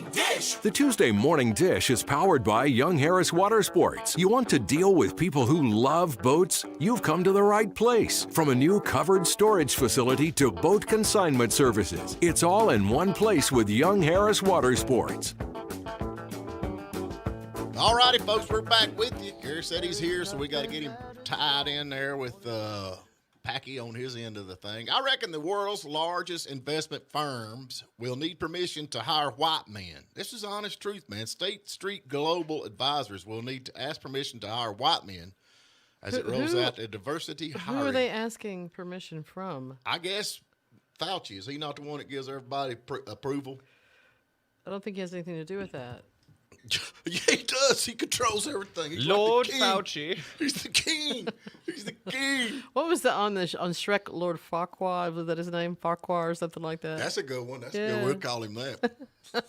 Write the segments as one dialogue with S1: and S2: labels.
S1: The Tuesday Morning Dish is powered by Young Harris Water Sports. You want to deal with people who love boats? You've come to the right place. From a new covered storage facility to boat consignment services, it's all in one place with Young Harris Water Sports.
S2: All righty, folks, we're back with you. Gary said he's here, so we got to get him tied in there with Packy on his end of the thing. I reckon the world's largest investment firms will need permission to hire white men. This is honest truth, man. State Street Global Advisors will need to ask permission to hire white men as it rolls out the diversity hiring.
S3: Who are they asking permission from?
S2: I guess Fauci. Is he not the one that gives everybody approval?
S3: I don't think he has anything to do with that.
S2: Yeah, he does. He controls everything. He's
S4: Lord
S2: like
S4: Fauci.
S2: He's the king. He's the king.
S3: What was on Shrek? Lord Farquaad, was that his name? Farquaad or something like that?
S2: That's a good one. That's good. We'll call him that.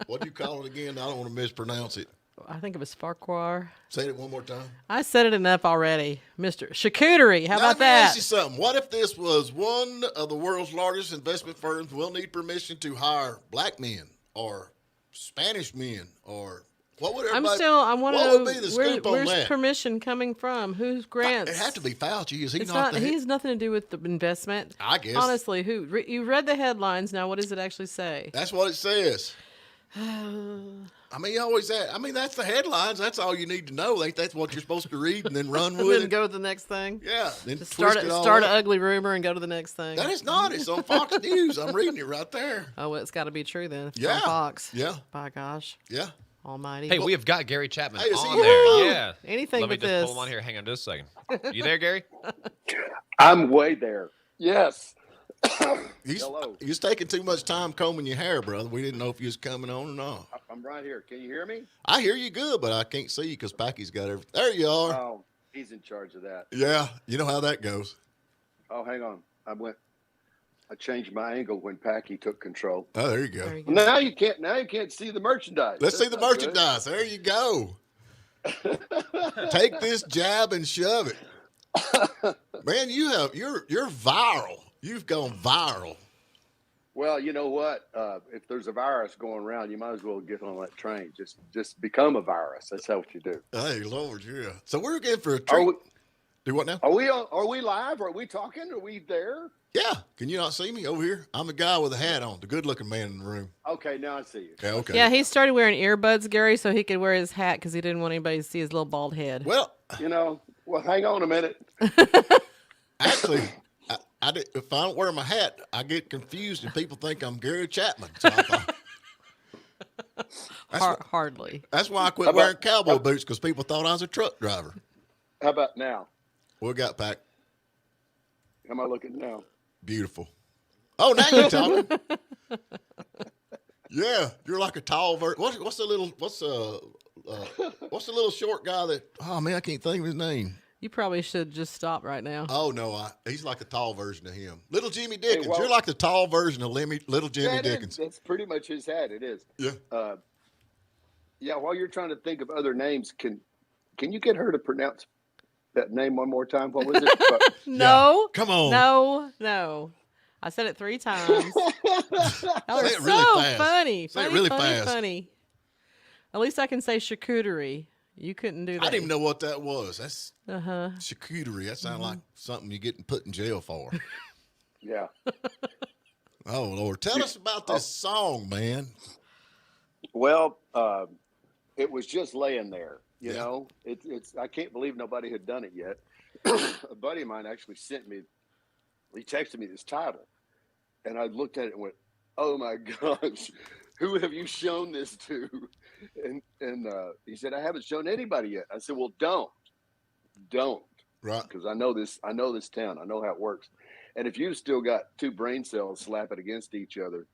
S2: What do you call it again? I don't want to mispronounce it.
S3: I think it was Farquaad.
S2: Say it one more time.
S3: I said it enough already. Mr. Charcuterie. How about that?
S2: Let me ask you something. What if this was one of the world's largest investment firms will need permission to hire black men or Spanish men, or what would everybody?
S3: I want to
S2: what would
S3: know
S2: be the scoop on
S3: where's
S2: that?
S3: permission coming from? Whose grants?
S2: It had to be Fauci. Is he
S3: It's
S2: not?
S3: He has nothing to do with the investment.
S2: I guess.
S3: Honestly, you read the headlines. Now, what does it actually say?
S2: That's what it says. I mean, that's the headlines. That's all you need to know. That's what you're supposed to read and then run with
S3: Then
S2: it.
S3: go to the next thing.
S2: Yeah. Then
S3: Just
S2: twist
S3: start
S2: it
S3: an
S2: all up.
S3: ugly rumor and go to the next thing.
S2: That is not. It's on Fox News. I'm reading it right there.
S3: Oh, well, it's got to be true then. If it's
S2: Yeah.
S3: on Fox.
S2: Yeah.
S3: By gosh.
S2: Yeah.
S3: Almighty.
S4: Hey, we have got Gary Chapman
S2: Hey, is he
S4: on
S2: here?
S4: there. Yeah.
S3: Anything
S4: Let me
S3: with
S4: just
S3: this.
S4: pull him on here. Hang on just a second. You there, Gary?
S5: I'm way there. Yes.
S2: He's taking too much time combing your hair, brother. We didn't know if you was coming on or not.
S5: I'm right here. Can you hear me?
S2: I hear you good, but I can't see you because Packy's got everything. There you are.
S5: Oh, he's in charge of that.
S2: Yeah, you know how that goes.
S5: Oh, hang on. I changed my angle when Packy took control.
S2: Oh, there you go.
S3: There you go.
S5: Now you can't see the merchandise.
S2: Let's see the
S5: That's not good.
S2: merchandise. There you go. Take this jab and shove it. Man, you're viral. You've gone viral.
S5: Well, you know what? If there's a virus going around, you might as well get on that train. Just become a virus. That's what you do.
S2: Hey, Lord, yeah. So we're getting for a treat. Do what now?
S5: Are we live? Are we talking? Are we there?
S2: Yeah. Can you not see me over here? I'm the guy with the hat on, the good-looking man in the room.
S5: Okay, now I see you.
S2: Yeah, okay.
S3: Yeah, he started wearing earbuds, Gary, so he could wear his hat because he didn't want anybody to see his little bald head.
S2: Well,
S5: Hang on a minute.
S2: actually, if I don't wear my hat, I get confused and people think I'm Gary Chapman. So
S3: Hardly.
S2: that's why I quit wearing cowboy boots, because people thought I was a truck driver.
S5: How about now?
S2: What we got, Pack?
S5: How am I looking now?
S2: Beautiful. Oh, now you're talking. Yeah, you're like a tall what's the little short guy that? Oh man, I can't think of his name.
S3: You probably should just stop right now.
S2: Oh no, he's like a tall version of him. Little Jimmy Dickens.
S5: well-
S2: You're like the tall version of little Jimmy Dickens.
S5: That's pretty much his hat. It is.
S2: Yeah.
S5: Yeah. While you're trying to think of other names, can you get her to pronounce that name one more time? What was it?
S3: No.
S2: Come on.
S3: No. I said it 3 times. That was
S2: Say it really
S3: so
S2: fast.
S3: funny.
S2: Say it really
S3: funny,
S2: fast.
S3: funny. At least I can say charcuterie. You couldn't do that.
S2: I didn't even know what that was. That's
S3: Uh-huh.
S2: charcuterie. That sounds like something you get put in jail for.
S5: Yeah.
S2: Oh Lord, tell us about this song, man.
S5: Well, it was just laying there. You
S2: Yeah.
S5: know, it's. I can't believe nobody had done it yet. A buddy of mine actually sent me. He texted me this title, and I looked at it and went, "Oh my gosh, who have you shown this to?" And he said, "I haven't shown anybody yet." I said, "Well, don't,
S2: Right.
S5: because I know this town. I know how it works. And if you've still got 2 brain cells slapping against each other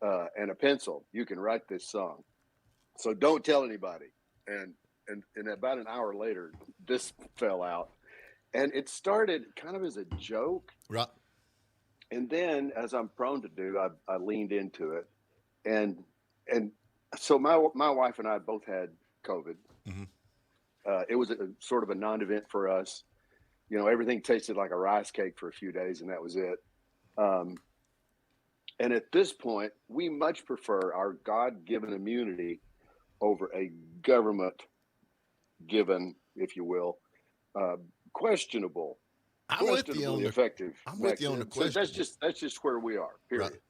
S5: and a pencil, you can write this song. So don't tell anybody." And about an hour later, this fell out, and it started kind of as a joke.
S2: Right.
S5: And then, as I'm prone to do, I leaned into it, and so my wife and I both had COVID.
S2: Mhm.
S5: It was sort of a non-event for us. You know, everything tasted like a rice cake for a few days, and that was it. And at this point, we much prefer our God-given immunity over a government-given, if you will, questionably effective.
S2: I'm with you on the
S5: So
S2: question.
S5: that's just where we are. Period.
S2: Right.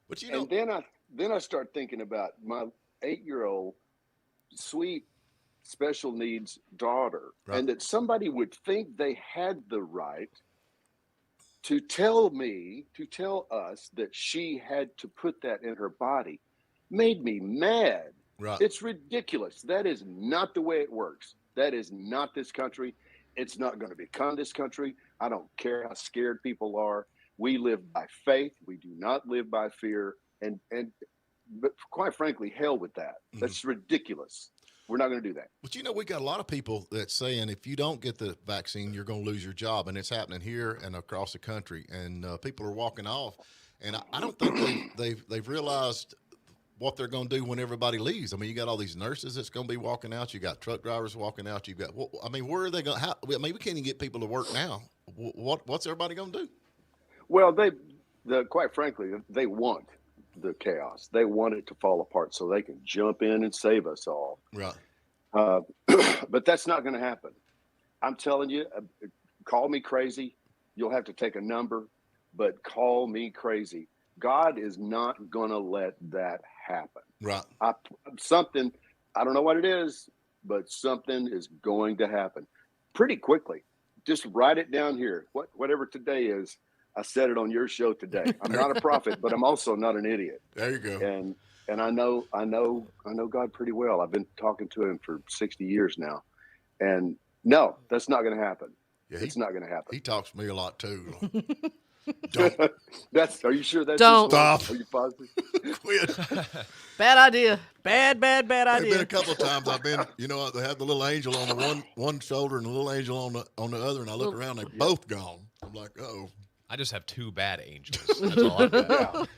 S2: But you know,
S5: And then I start thinking about my 8-year-old sweet special needs daughter,
S2: right.
S5: and that somebody would think they had the right to tell us that she had to put that in her body, made me mad.
S2: Right.
S5: It's ridiculous. That is not the way it works. That is not this country. It's not going to become this country. I don't care how scared people are. We live by faith. We do not live by fear. But quite frankly, hell with that. That's ridiculous. We're not going to do that.
S2: But you know, we got a lot of people that's saying if you don't get the vaccine, you're going to lose your job, and it's happening here and across the country. And people are walking off, and I don't think they've realized what they're going to do when everybody leaves. I mean, you got all these nurses that's going to be walking out. You got truck drivers walking out. You got, I mean, where are they going? I mean, we can't even get people to work now. What's everybody going to do?
S5: Well, quite frankly, they want the chaos. They want it to fall apart so they can jump in and save us all.
S2: Right.
S5: But that's not going to happen. I'm telling you, call me crazy. You'll have to take a number, but call me crazy. God is not going to let that happen.
S2: Right.
S5: Something, I don't know what it is, but something is going to happen pretty quickly. Just write it down here. Whatever today is, I said it on your show today. I'm not a prophet, but I'm also not an idiot.
S2: There you go.
S5: And I know God pretty well. I've been talking to him for 60 years now. And no, that's not going to happen. Yeah, it's not going to happen.
S2: He talks to me a lot too.
S5: Don't. Are you sure that's
S3: Don't.
S2: Stop.
S5: Are you positive?
S2: Quit.
S3: Bad idea. Bad idea.
S2: There's been a couple of times I've been, you know, they have the little angel on the one shoulder and the little angel on the other, and I look around, they're both gone. I'm like, oh.
S4: I just have 2 bad angels. That's all I've got.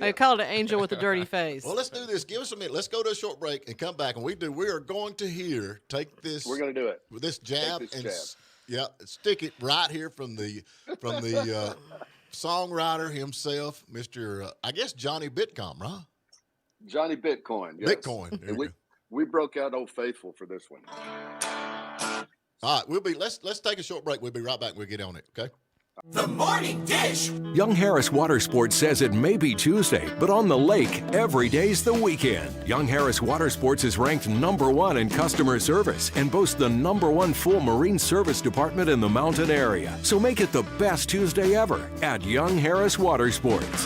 S3: I call it an angel with a dirty face.
S2: Well, let's do this. Give us a minute. Let's go to a short break and come back. And we are going to take this.
S5: We're going to do it.
S2: With this jab
S5: Take this jab.
S2: stick it right here from the songwriter himself, Mr. I guess Johnny Bitcom, right?
S5: Johnny Bitcoin. Yes.
S2: Bitcoin.
S5: And we broke out Old Faithful for this one.
S2: All right, let's take a short break. We'll be right back. We'll get on it. Okay.
S6: The Morning Dish.
S1: Young Harris Water Sports says it may be Tuesday, but on the lake, every day's the weekend. Young Harris Water Sports is ranked #1 in customer service and boasts the #1 full marine service department in the mountain area. So make it the best Tuesday ever at Young Harris Water Sports.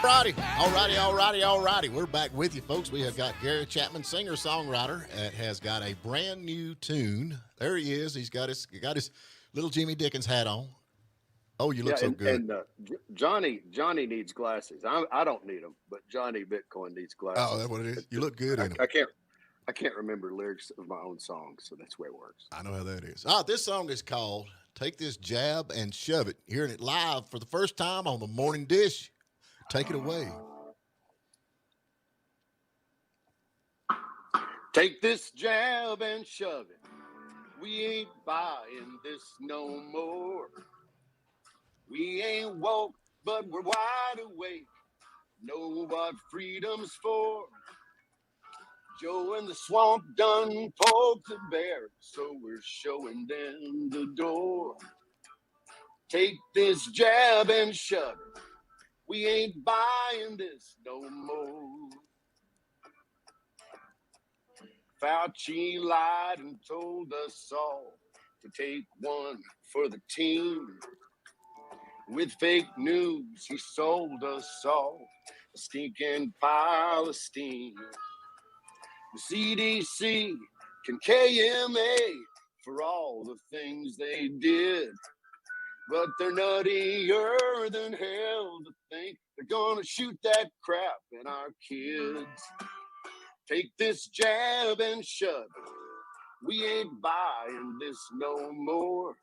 S2: Alrighty. We're back with you, folks. We have got Gary Chapman, singer-songwriter, that has got a brand new tune. There he is. He's got his little Jimmy Dickens hat on. Oh, you look so good.
S5: And Johnny needs glasses. I don't need them, but Johnny Bitcoin needs glasses.
S2: Oh, that's what it is. You look good in them.
S5: I can't remember lyrics of my own songs, so that's the way it works.
S2: I know how that is. This song is called "Take This Jab and Shove It." Hearing it live for the first time on the Morning Dish. Take it away.
S5: Take this jab and shove it. We ain't buying this no more. We ain't woke, but we're wide awake. Know what freedom's for. Joe in the swamp done poked the bear, so we're showing them the door. Take this jab and shove it. We ain't buying this no more. Fauci lied and told us all to take one for the team. With fake news, he sold us all a stinking pile of steam. The CDC can KMA for all the things they did, but they're nuttier than hell to think they're gonna shoot that crap in our kids. Take this jab and shove it. We ain't buying this no more.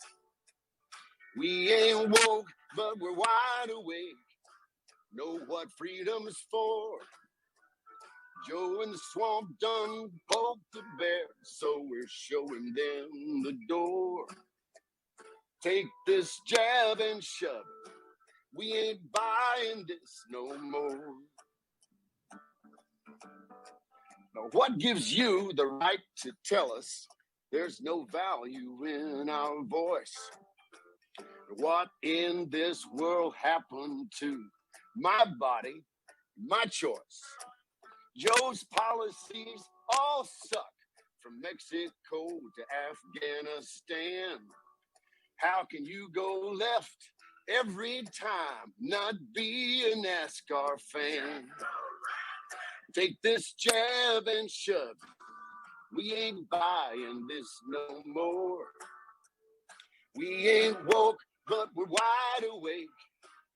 S5: We ain't woke, but we're wide awake. Know what freedom's for. Joe in the swamp done poked the bear, so we're showing them the door. Take this jab and shove it. We ain't buying this no more. Now, what gives you the right to tell us there's no value in our voice? What in this world happened to my body, my choice? Joe's policies all suck, from Mexico to Afghanistan. How can you go left every time, not be a NASCAR fan? Take this jab and shove. We ain't buying this no more. We ain't woke, but we're wide awake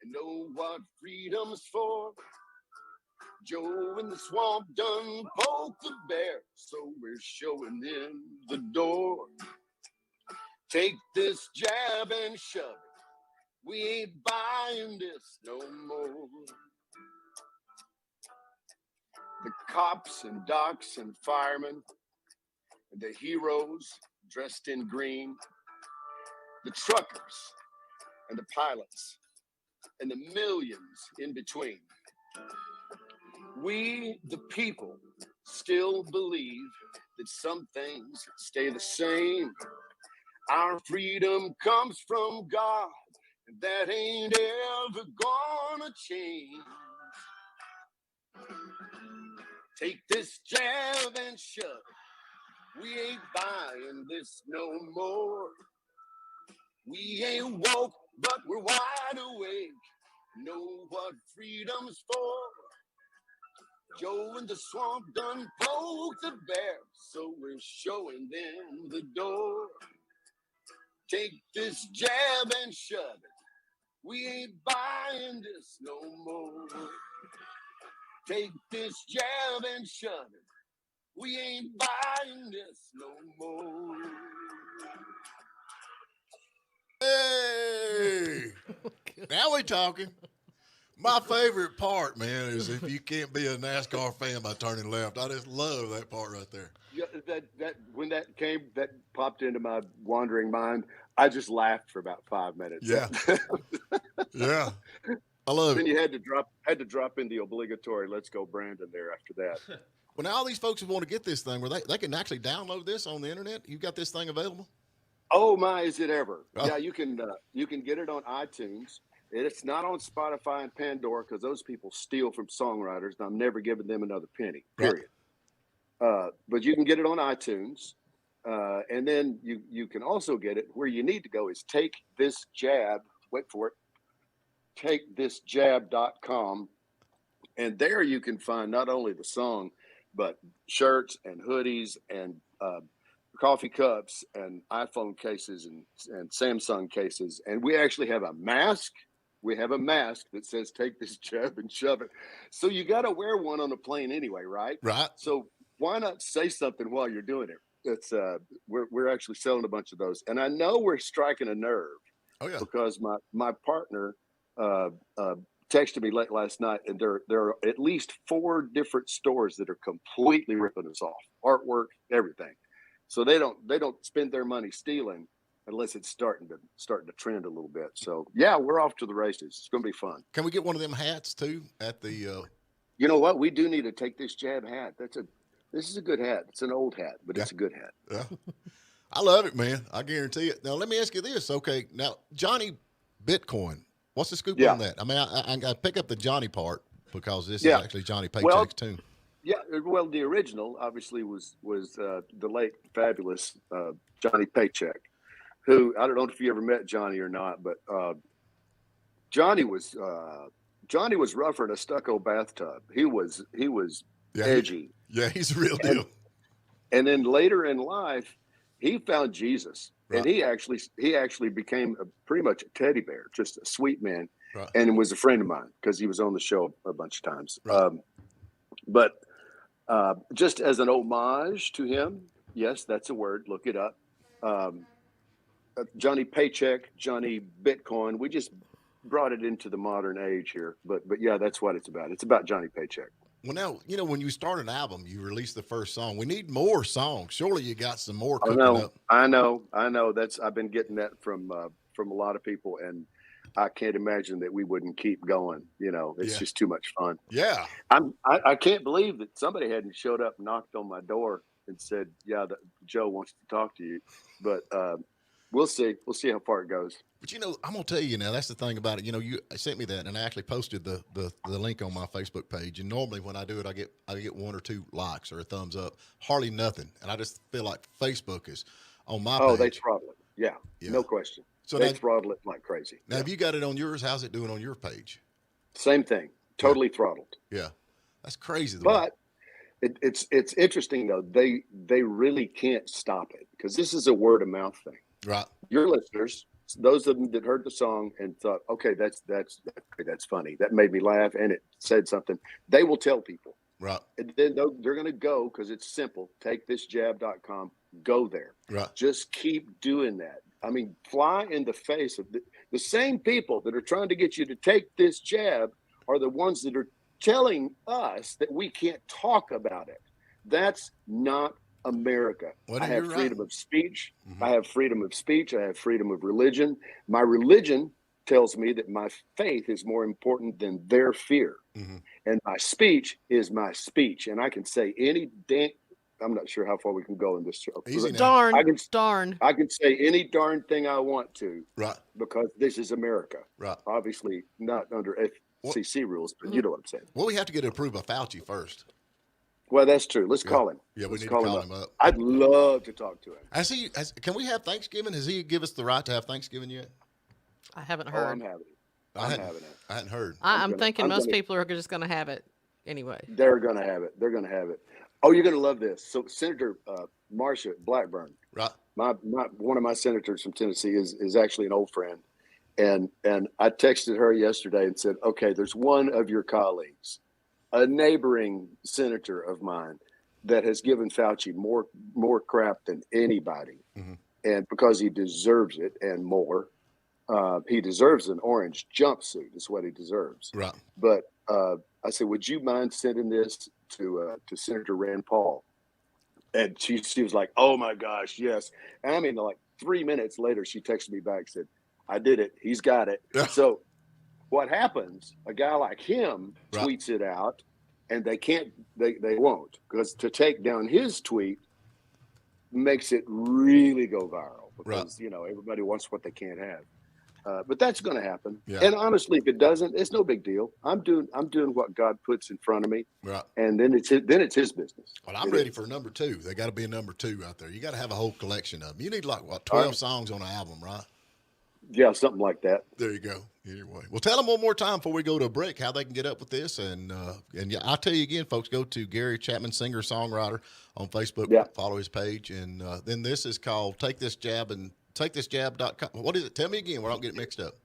S5: and know what freedom's for. Joe in the swamp done poked the bear, so we're showing them the door. Take this jab and shove it. We ain't buying this no more. The cops and docs and firemen, and the heroes dressed in green, the truckers and the pilots, and the millions in between. We, the people, still believe that some things stay the same. Our freedom comes from God, and that ain't ever gonna change. Take this jab and shove it. We ain't buying this no more. We ain't woke, but we're wide awake. Know what freedom's for. Joe in the swamp done poked the bear, so we're showing them the door. Take this jab and shove it. We ain't buying this no more. Take this jab and shove it. We ain't buying this no more.
S2: Hey, now we talking. My favorite part, man, is if you can't be a NASCAR fan by turning left. I just love that part right there.
S5: Yeah, that when that popped into my wandering mind, I just laughed for about 5 minutes.
S2: Yeah. Yeah. I love
S5: Then
S2: it.
S5: you had to drop in the obligatory "Let's go Brandon" there after that.
S2: Well, now all these folks who want to get this thing, where they can actually download this on the internet. You've got this thing available?
S5: Oh my, is it ever?
S2: Oh.
S5: Yeah, you can get it on iTunes. It's not on Spotify and Pandora because those people steal from songwriters, and I'm never giving them another penny. Period. Right. But you can get it on iTunes, and then you can also get it where you need to go is Take This Jab. Wait for it. TakeThisJab.com, and there you can find not only the song, but shirts and hoodies and coffee cups and iPhone cases and Samsung cases. And we actually have a mask. We have a mask that says "Take this jab and shove it." So you got to wear one on the plane anyway, right?
S2: Right.
S5: So why not say something while you're doing it? It's we're actually selling a bunch of those, and I know we're striking a nerve.
S2: Oh yeah.
S5: Because my partner texted me late last night, and there are at least 4 different stores that are completely ripping us off. Artwork, everything. So they don't spend their money stealing unless it's starting to trend a little bit. So yeah, we're off to the races. It's going to be fun.
S2: Can we get one of them hats too at the?
S5: You know what? We do need to Take This Jab hat. This is a good hat. It's an old hat, but it's a good hat.
S2: Yeah. I love it, man. I guarantee it. Now let me ask you this. Okay, now Johnny Bitcoin. What's the scoop on that? I mean, I got to pick up the Johnny part because this is actually Johnny Paycheck's tune.
S5: Yeah, well, the original obviously was the late fabulous Johnny Paycheck, who I don't know if you ever met Johnny or not, but Johnny was rougher in a stucco bathtub. He was edgy.
S2: He's a real deal.
S5: And then later in life, he found Jesus, and he actually became pretty much a teddy bear, just a sweet man, and was a friend of mine because he was on the show a bunch of times. Right. But just as an homage to him, yes, that's a word. Look it up. Johnny Paycheck, Johnny Bitcoin. We just brought it into the modern age here. But yeah, that's what it's about. It's about Johnny Paycheck.
S2: Well, now, when you start an album, you release the first song. We need more songs. Surely you got some more cooking up.
S5: I know. I've been getting that from a lot of people, and I can't imagine that we wouldn't keep going. It's just too much fun.
S2: Yeah.
S5: I can't believe that somebody hadn't showed up, knocked on my door, and said, "Yeah, Joe wants to talk to you." But we'll see. We'll see how far it goes.
S2: But I'm gonna tell you now. That's the thing about it. You sent me that, and I actually posted the link on my Facebook page. And normally when I do it, I get 1 or 2 likes or a thumbs up. Hardly nothing. And I just feel like Facebook is on my page.
S5: Oh, they throttle it. Yeah, no question.
S2: So
S5: they throttle it like crazy.
S2: Now, have you got it on yours? How's it doing on your page?
S5: Same thing. Totally throttled.
S2: Yeah, that's crazy.
S5: But it's interesting though. They really can't stop it because this is a word of mouth thing.
S2: Right.
S5: Your listeners, those of them that heard the song and thought, okay, that's funny. That made me laugh and it said something. They will tell people.
S2: Right.
S5: And then they're going to go because it's simple. TakeThisJab.com. Go there.
S2: Right.
S5: Just keep doing that. I mean, fly in the face of the same people that are trying to get you to take this jab are the ones that are telling us that we can't talk about it. That's not America. I have freedom of speech. Mm-hmm. I have freedom of speech. I have freedom of religion. My religion tells me that my faith is more important than their fear. Mm-hmm. And my speech is my speech. And I can say any damn, I'm not sure how far we can go in this show.
S3: Darn.
S5: I can say any darn thing I want to.
S2: Right.
S5: Because this is America.
S2: Right.
S5: Obviously not under FCC rules, but you know what I'm saying.
S2: Well, we have to get it approved by Fauci first.
S5: Well, that's true. Let's call him.
S2: Yeah,
S5: Let's
S2: need to call him up.
S5: I'd love to talk to him.
S2: Can we have Thanksgiving? Has he give us the right to have Thanksgiving yet?
S3: I haven't heard.
S5: I'm having it.
S2: I hadn't heard.
S3: I'm thinking most people are just going to have it anyway.
S5: They're going to have it. They're going to have it. Oh, you're going to love this. So Senator Marsha Blackburn,
S2: right?
S5: One of my senators from Tennessee is actually an old friend. And I texted her yesterday and said, okay, there's one of your colleagues, a neighboring senator of mine, that has given Fauci more crap than anybody. Mm-hmm. And because he deserves it and more, he deserves an orange jumpsuit is what he deserves.
S2: Right.
S5: But I said, would you mind sending this to Senator Rand Paul? And she was like, oh my gosh, yes. And I mean, like 3 minutes later, she texted me back, said, I did it. He's got it. So what happens, a guy like him tweets it out and they won't, because to take down his tweet makes it really go viral because, everybody wants what they can't have. But that's going to happen. Yeah. And honestly, if it doesn't, it's no big deal. I'm doing what God puts in front of me. Right. And then it's his business.
S2: Well, I'm ready for number 2. They got to be a number 2 out there. You got to have a whole collection of them. You need 12 songs on an album, right?
S5: Yeah, something like that.
S2: There you go. Anyway, well, tell them one more time before we go to a break how they can get up with this. And I'll tell you again, folks, go to Gary Chapman, singer-songwriter on Facebook. Yeah. Follow his page. And then this is called Take This Jab and TakeThisJab.com. What is it? Tell me again where I don't get it mixed up.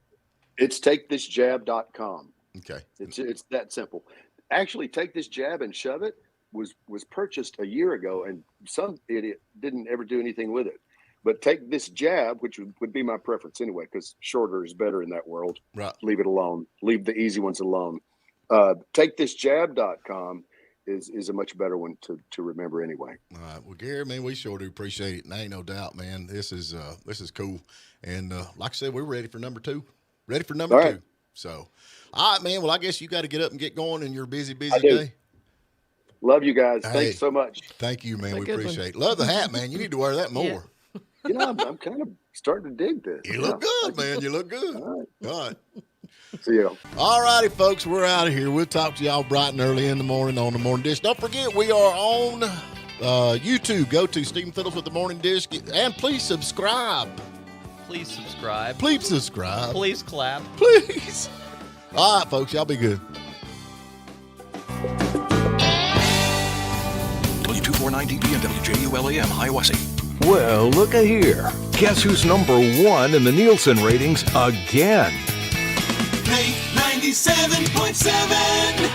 S5: It's TakeThisJab.com.
S2: Okay.
S5: It's that simple. Actually, Take This Jab and Shove It was purchased a year ago, and some idiot didn't ever do anything with it. But Take This Jab, which would be my preference anyway, because shorter is better in that world. Right. Leave it alone. Leave the easy ones alone. TakeThisJab.com is a much better one to remember anyway.
S2: All right. Well, Gary, man, we sure do appreciate it. And ain't no doubt, man, this is cool. And like I said, we're ready for number 2. Ready for number 2. So, all right, man. Well, I guess you got to get up and get going in your busy day.
S5: Love you guys. Hey, thanks so much.
S2: Thank you, man. We appreciate it. Love the hat, man. You need to wear that more. Yeah.
S5: I'm kind of starting to dig this.
S2: You look good, man. You look good. All right.
S5: See you.
S2: All righty, folks. We're out of here. We'll talk to y'all bright and early in the morning on The Morning Dish. Don't forget, we are on YouTube. Go to Stephen Phillips with The Morning Dish. And please subscribe.
S4: Please subscribe.
S2: Please subscribe.
S4: Please clap.
S2: Please. All right, folks. Y'all be good.
S1: W249DB and WJULAM, Hiawassee. Well, look a here. Guess who's number 1 in the Nielsen ratings again?
S6: Play 97.7.